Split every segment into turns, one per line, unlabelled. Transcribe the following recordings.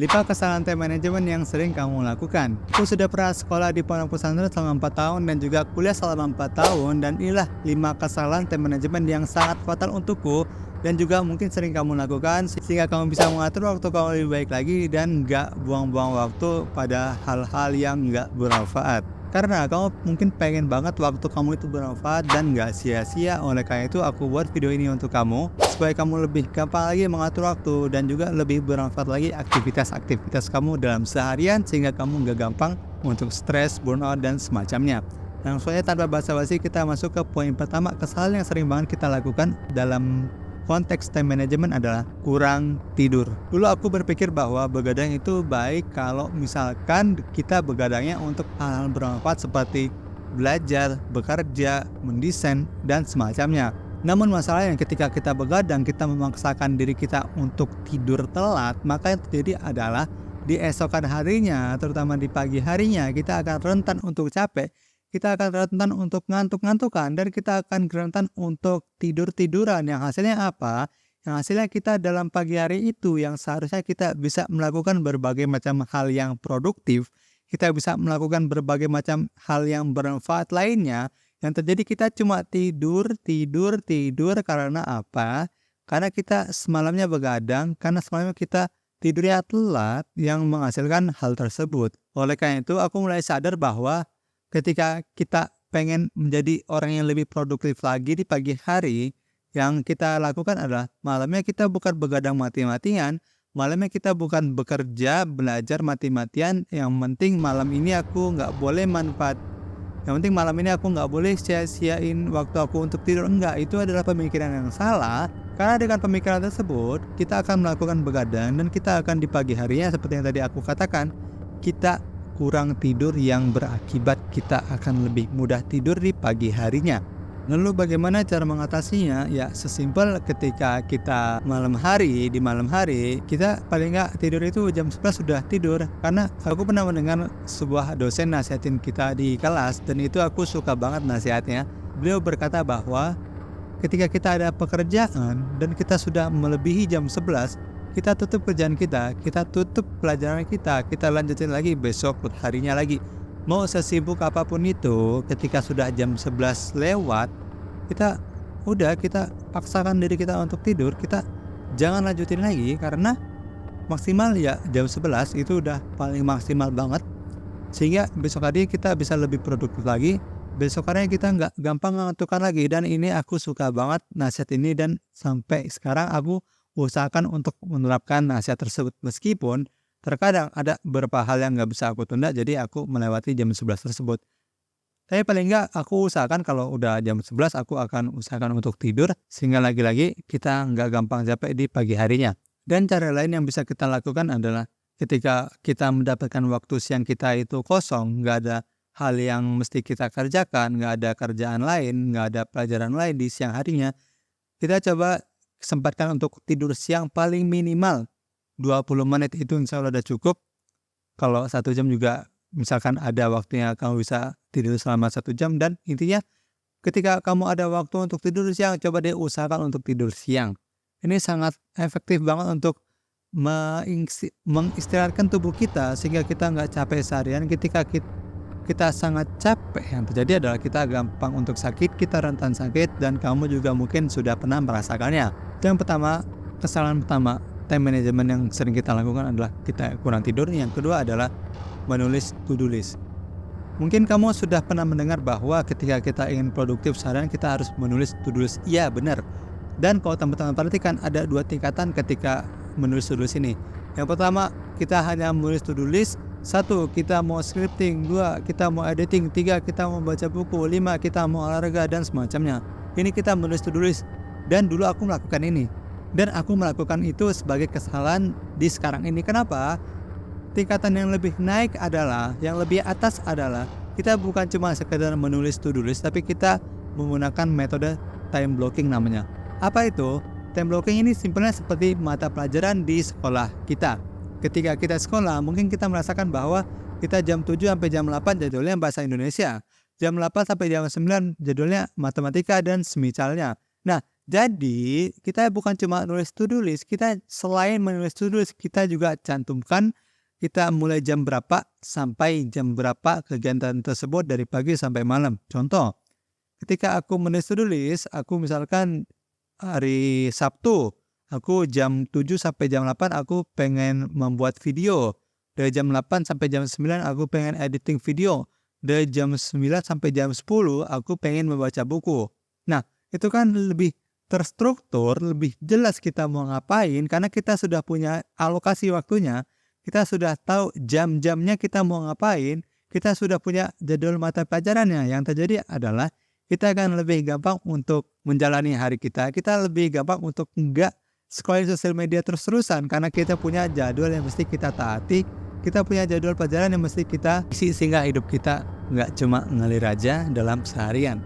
5 kesalahan time management yang sering kamu lakukan. Aku sudah pernah sekolah di pondok pesantren selama 4 tahun dan juga kuliah selama 4 tahun, dan inilah 5 kesalahan time management yang sangat fatal untukku dan juga mungkin sering kamu lakukan sehingga kamu bisa mengatur waktu kamu lebih baik lagi dan nggak buang-buang waktu pada hal-hal yang nggak bermanfaat. Karena kamu mungkin pengen banget waktu kamu itu bermanfaat dan nggak sia-sia. Oleh karena itu aku buat video ini untuk kamu supaya kamu lebih gampang lagi mengatur waktu dan juga lebih bermanfaat lagi aktivitas-aktivitas kamu dalam seharian sehingga kamu nggak gampang untuk stres, burnout, dan semacamnya. Langsung aja tanpa basa-basi kita masuk ke poin pertama. Kesalahan yang sering banget kita lakukan dalam konteks time management adalah kurang tidur. Dulu aku berpikir bahwa begadang itu baik kalau misalkan kita begadangnya untuk hal-hal bermanfaat seperti belajar, bekerja, mendesain, dan semacamnya. Namun masalahnya ketika kita begadang, kita memaksakan diri kita untuk tidur telat, maka yang terjadi adalah di esokan harinya, terutama di pagi harinya, kita akan rentan untuk capek, kita akan rentan untuk ngantuk-ngantukan, dan kita akan rentan untuk tidur-tiduran. Yang hasilnya apa? Yang hasilnya kita dalam pagi hari itu yang seharusnya kita bisa melakukan berbagai macam hal yang produktif, kita bisa melakukan berbagai macam hal yang bermanfaat lainnya, yang terjadi kita cuma tidur. Karena apa? Karena kita semalamnya begadang, karena semalamnya kita tidurnya telat yang menghasilkan hal tersebut. Oleh karena itu aku mulai sadar bahwa ketika kita pengen menjadi orang yang lebih produktif lagi di pagi hari, yang kita lakukan adalah malamnya kita bukan begadang mati-matian, malamnya kita bukan bekerja, belajar mati-matian, yang penting malam ini aku nggak boleh sia-siain waktu aku untuk tidur. Enggak, itu adalah pemikiran yang salah. Karena dengan pemikiran tersebut, kita akan melakukan begadang dan kita akan di pagi harinya seperti yang tadi aku katakan, kita kurang tidur yang berakibat kita akan lebih mudah tidur di pagi harinya. Lalu bagaimana cara mengatasinya? Ya sesimpel ketika kita di malam hari kita paling nggak tidur itu jam 11 sudah tidur. Karena aku pernah mendengar sebuah dosen nasihatin kita di kelas dan itu aku suka banget nasihatnya. Beliau berkata bahwa ketika kita ada pekerjaan dan kita sudah melebihi jam 11, kita tutup kerjaan kita tutup pelajaran kita lanjutin lagi besok harinya lagi. Mau sesibuk apapun itu, ketika sudah jam 11 lewat, kita paksakan diri kita untuk tidur, kita jangan lanjutin lagi karena maksimal ya jam 11 itu udah paling maksimal banget. Sehingga besok hari kita bisa lebih produktif lagi, besok hari kita nggak gampang ngantukan lagi. Dan ini aku suka banget nasihat ini dan sampai sekarang aku usahakan untuk menerapkan nasihat tersebut meskipun terkadang ada beberapa hal yang nggak bisa aku tunda, jadi aku melewati jam 11 tersebut. Tapi paling nggak aku usahakan kalau udah jam 11 aku akan usahakan untuk tidur sehingga lagi-lagi kita nggak gampang capek di pagi harinya. Dan cara lain yang bisa kita lakukan adalah ketika kita mendapatkan waktu siang kita itu kosong, nggak ada hal yang mesti kita kerjakan, nggak ada kerjaan lain, nggak ada pelajaran lain di siang harinya, kita coba sempatkan untuk tidur siang paling minimal 20 menit, itu insya Allah udah cukup. Kalau 1 jam juga misalkan ada waktunya kamu bisa tidur selama 1 jam. Dan intinya ketika kamu ada waktu untuk tidur siang, coba deh usahakan untuk tidur siang. Ini sangat efektif banget untuk mengistirahatkan tubuh kita sehingga kita nggak capek seharian. Ketika kita sangat capek, yang terjadi adalah kita gampang untuk sakit, kita rentan sakit, dan kamu juga mungkin sudah pernah merasakannya. Yang pertama, kesalahan pertama time management yang sering kita lakukan adalah kita kurang tidur. Yang kedua adalah menulis to-do list. Mungkin kamu sudah pernah mendengar bahwa ketika kita ingin produktif seharian kita harus menulis to-do list. Iya benar. Dan kalau teman-teman perhatikan ada 2 tingkatan ketika menulis to-do list ini. Yang pertama, kita hanya menulis to-do list. 1. Kita mau scripting. 2. Kita mau editing. 3. Kita mau baca buku. 5. Kita mau olahraga dan semacamnya. Ini kita menulis to-do list. Dan dulu aku melakukan ini. Dan aku melakukan itu sebagai kesalahan di sekarang ini. Kenapa? Tingkatan yang lebih naik adalah, yang lebih atas adalah kita bukan cuma sekedar menulis to-do list, tapi kita menggunakan metode time blocking namanya. Apa itu? Time blocking ini simpelnya seperti mata pelajaran di sekolah kita. Ketika kita sekolah, mungkin kita merasakan bahwa kita jam 7 sampai jam 8 jadwalnya bahasa Indonesia. Jam 8 sampai jam 9 jadwalnya matematika dan semisalnya. Nah, Jadi kita bukan cuma nulis to-do list, kita selain menulis to-do list, kita juga cantumkan kita mulai jam berapa sampai jam berapa kegiatan tersebut dari pagi sampai malam. Contoh, ketika aku menulis to-do list, aku misalkan hari Sabtu, aku jam 7 sampai jam 8 aku pengen membuat video. Dari jam 8 sampai jam 9 aku pengen editing video. Dari jam 9 sampai jam 10 aku pengen membaca buku. Nah, itu kan lebih terstruktur, lebih jelas kita mau ngapain karena kita sudah punya alokasi waktunya, kita sudah tahu jam-jamnya kita mau ngapain, kita sudah punya jadwal mata pelajarannya. Yang terjadi adalah kita akan lebih gampang untuk menjalani hari kita lebih gampang untuk enggak scrolling sosial media terus-terusan karena kita punya jadwal yang mesti kita taati, kita punya jadwal pelajaran yang mesti kita isi sehingga hidup kita nggak cuma ngalir aja dalam seharian.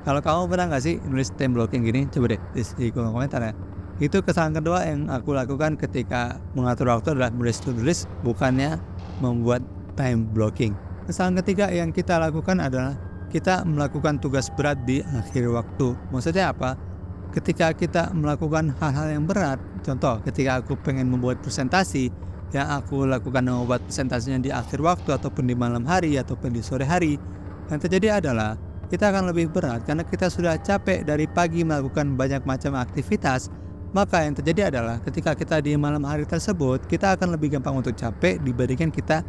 Kalau kamu pernah nggak sih nulis time blocking gini? Coba deh di kolom komentar ya. Itu kesalahan kedua yang aku lakukan ketika mengatur waktu adalah menulis to-do list, bukannya membuat time blocking. Kesalahan ketiga yang kita lakukan adalah kita melakukan tugas berat di akhir waktu. Maksudnya apa? Ketika kita melakukan hal-hal yang berat, contoh ketika aku pengen membuat presentasi, yang aku lakukan membuat presentasinya di akhir waktu ataupun di malam hari ataupun di sore hari, yang terjadi adalah kita akan lebih berat karena kita sudah capek dari pagi melakukan banyak macam aktivitas. Maka yang terjadi adalah ketika kita di malam hari tersebut, kita akan lebih gampang untuk capek dibandingkan kita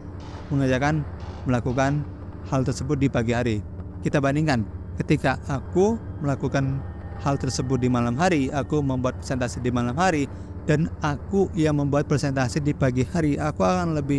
melakukan hal tersebut di pagi hari. Kita bandingkan, ketika aku melakukan hal tersebut di malam hari, aku membuat presentasi di malam hari, dan aku yang membuat presentasi di pagi hari, aku akan lebih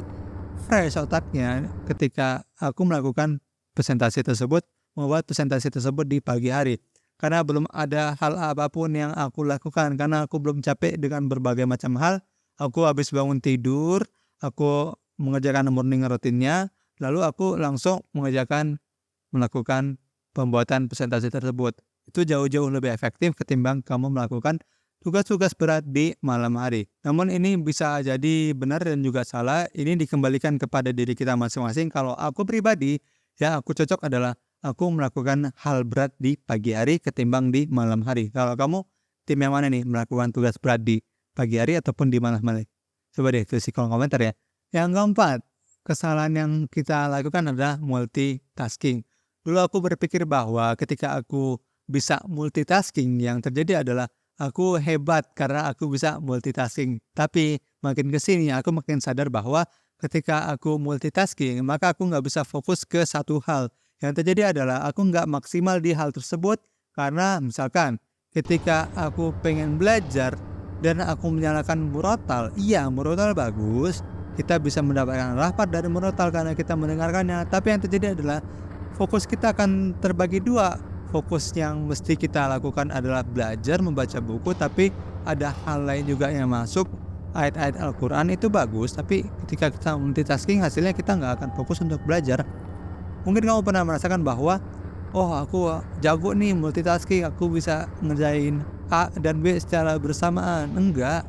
fresh otaknya ketika aku melakukan presentasi tersebut, membuat presentasi tersebut di pagi hari. Karena belum ada hal apapun yang aku lakukan, karena aku belum capek dengan berbagai macam hal. Aku habis bangun tidur, aku mengerjakan morning rutinnya, lalu aku langsung melakukan pembuatan presentasi tersebut. Itu jauh-jauh lebih efektif ketimbang kamu melakukan tugas-tugas berat di malam hari. Namun ini bisa jadi benar dan juga salah. Ini dikembalikan kepada diri kita masing-masing. Kalau aku pribadi, yang aku cocok adalah aku melakukan hal berat di pagi hari ketimbang di malam hari. Kalau kamu tim yang mana nih, melakukan tugas berat di pagi hari ataupun di malam hari? Coba deh tulis di kolom komentar ya. Yang keempat, kesalahan yang kita lakukan adalah multitasking. Dulu aku berpikir bahwa ketika aku bisa multitasking, yang terjadi adalah aku hebat karena aku bisa multitasking. Tapi makin kesini aku makin sadar bahwa ketika aku multitasking, maka aku nggak bisa fokus ke satu hal. Yang terjadi adalah aku nggak maksimal di hal tersebut karena misalkan ketika aku pengen belajar dan aku menyalakan murotal, iya murotal bagus, kita bisa mendapatkan rahmat dari murotal karena kita mendengarkannya. Tapi yang terjadi adalah fokus kita akan terbagi dua. Fokus yang mesti kita lakukan adalah belajar, membaca buku, tapi ada hal lain juga yang masuk. Ayat-ayat Al-Quran itu bagus, tapi ketika kita multitasking hasilnya kita nggak akan fokus untuk belajar. Mungkin kamu pernah merasakan bahwa aku jago nih multitasking, aku bisa ngerjain A dan B secara bersamaan. Enggak,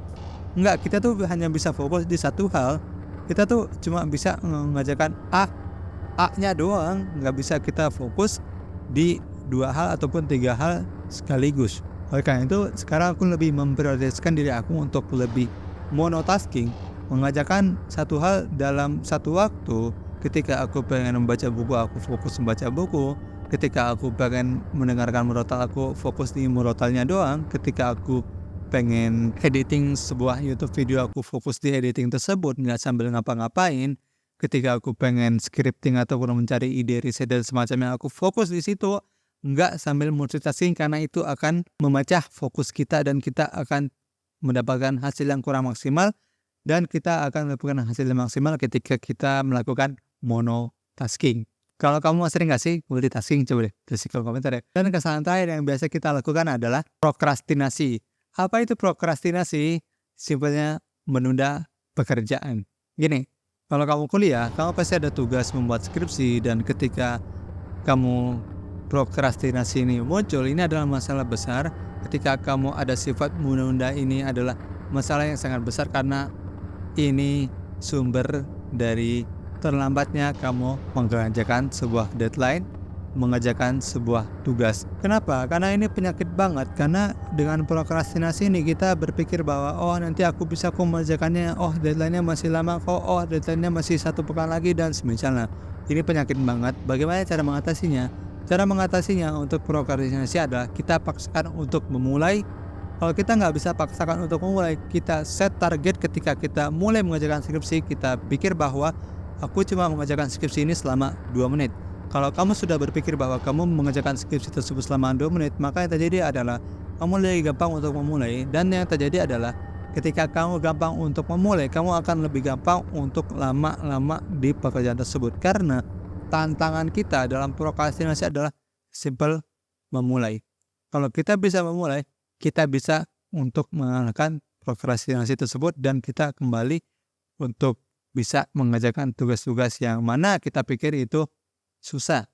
kita tuh hanya bisa fokus di satu hal. Kita tuh cuma bisa mengerjakan A-nya doang, nggak bisa kita fokus di dua hal ataupun tiga hal sekaligus. Oleh karena itu sekarang aku lebih memprioritaskan diri aku untuk lebih monotasking, mengerjakan satu hal dalam satu waktu. Ketika aku pengen membaca buku, aku fokus membaca buku. Ketika aku pengen mendengarkan murotal, aku fokus di murotalnya doang. Ketika aku pengen editing sebuah YouTube video, aku fokus di editing tersebut, nggak sambil ngapa-ngapain. Ketika aku pengen scripting ataupun mencari ide riset dan semacamnya, aku fokus di situ, nggak sambil multitasking, karena itu akan memecah fokus kita dan kita akan mendapatkan hasil yang kurang maksimal, dan kita akan mendapatkan hasil yang maksimal ketika kita melakukan monotasking. Kalau kamu sering nggak sih multitasking? Coba deh tulis di kolom komentar ya. Dan kesalahan terakhir yang biasa kita lakukan adalah prokrastinasi. Apa itu prokrastinasi? Simpelnya menunda pekerjaan. Gini, kalau kamu kuliah, kamu pasti ada tugas membuat skripsi, dan ketika kamu prokrastinasi ini muncul, ini adalah masalah besar. Ketika kamu ada sifat menunda, ini adalah masalah yang sangat besar karena ini sumber dari terlambatnya kamu mengerjakan sebuah deadline, mengerjakan sebuah tugas. Kenapa? Karena ini penyakit banget. Karena dengan prokrastinasi ini kita berpikir bahwa oh nanti aku bisa kok mengerjakannya, oh deadline-nya masih lama kok, oh deadline-nya masih 1 pekan lagi dan semisalnya. Ini penyakit banget. Bagaimana cara mengatasinya? Cara mengatasinya untuk prokrastinasi adalah kita paksakan untuk memulai. Kalau kita nggak bisa paksakan untuk memulai, kita set target ketika kita mulai mengerjakan skripsi, kita pikir bahwa aku cuma mengerjakan skripsi ini selama 2 menit. Kalau kamu sudah berpikir bahwa kamu mengerjakan skripsi tersebut selama 2 menit, maka yang terjadi adalah kamu lebih gampang untuk memulai. Dan yang terjadi adalah ketika kamu gampang untuk memulai, kamu akan lebih gampang untuk lama-lama di pekerjaan tersebut. Karena tantangan kita dalam prokrastinasi adalah simple memulai. Kalau kita bisa memulai, kita bisa untuk mengalahkan prokrastinasi tersebut dan kita kembali untuk bisa mengerjakan tugas-tugas yang mana kita pikir itu susah.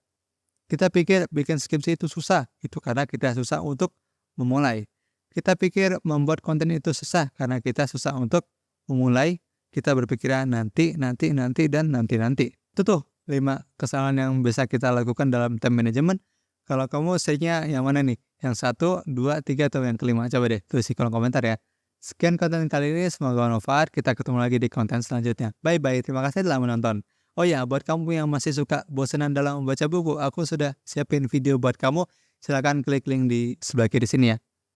Kita pikir bikin skripsi itu susah, itu karena kita susah untuk memulai. Kita pikir membuat konten itu susah karena kita susah untuk memulai. Kita berpikiran nanti, dan nanti. Itu tuh 5 kesalahan yang bisa kita lakukan dalam time management. Kalau kamu seringnya yang mana nih? Yang 1, 2, 3 atau yang kelima? Coba deh tulis di kolom komentar ya. Sekian konten kali ini, semoga bermanfaat. Kita ketemu lagi di konten selanjutnya. Bye-bye, terima kasih telah menonton. Oh ya, buat kamu yang masih suka bosanan dalam membaca buku, aku sudah siapin video buat kamu. Silahkan klik link di sebelah kiri sini ya.